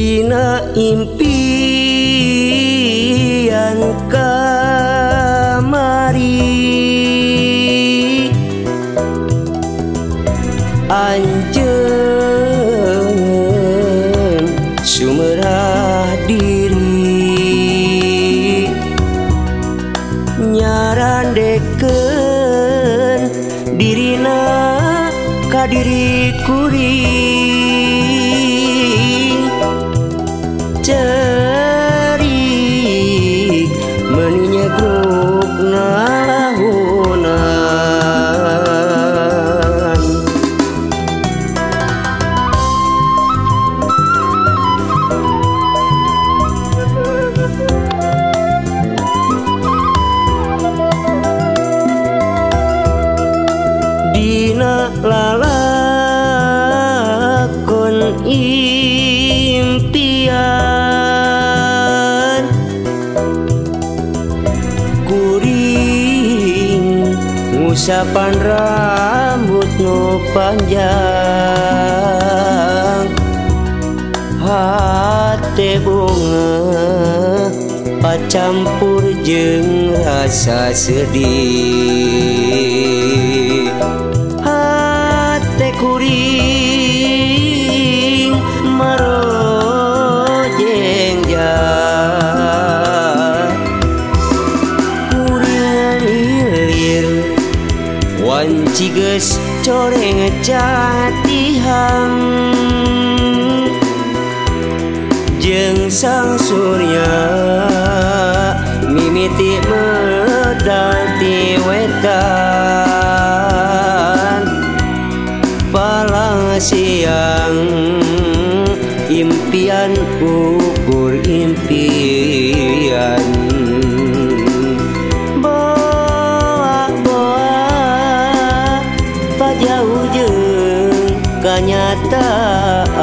Dina impian kamari anjeun sumerah diri nyarandekeun dirina ka diri kuring cerik meninya grup ngalahunan dina lalakon impian kuring ngusapan rambut nu panjang hate bunga pacampur jeung rasa sedih hate kuring marojeng jah kuring lilir wanci geus coreng catihang jeung sang surya mimiti medal ti wetan palang siang impian ukur impian boa-boa pajauh jeung kanyataan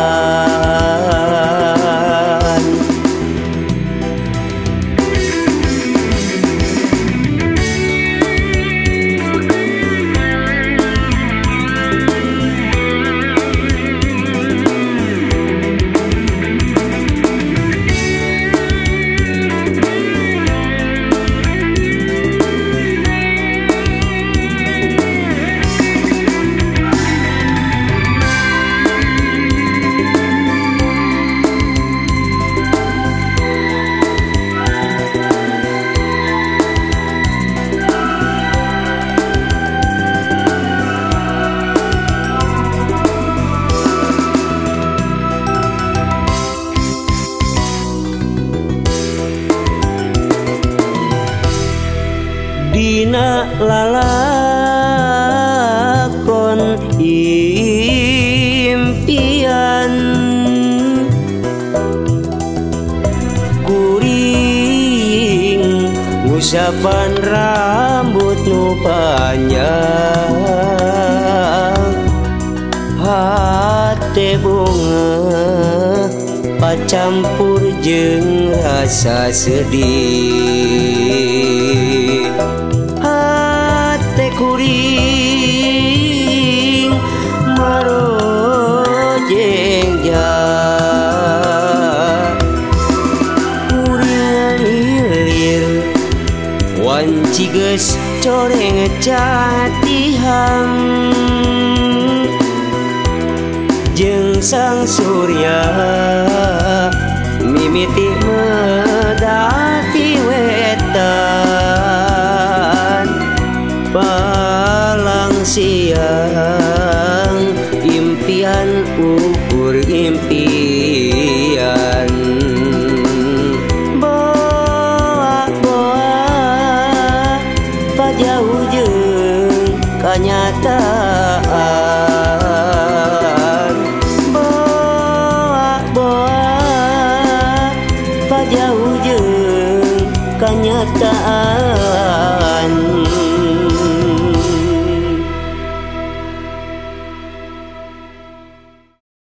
dina lalakon impian kuring ngusapan rambut nu panjang hate bunga pacampur jeung rasa sedih hate kuring marojeng jah kuring lilir wanci geus coreng catihang jeung sang surya mimiti medal ti wetan palang siang impian ukur impian boa-boa pajauh jeung kanyataan boa-boa pajauh jeung kanyataan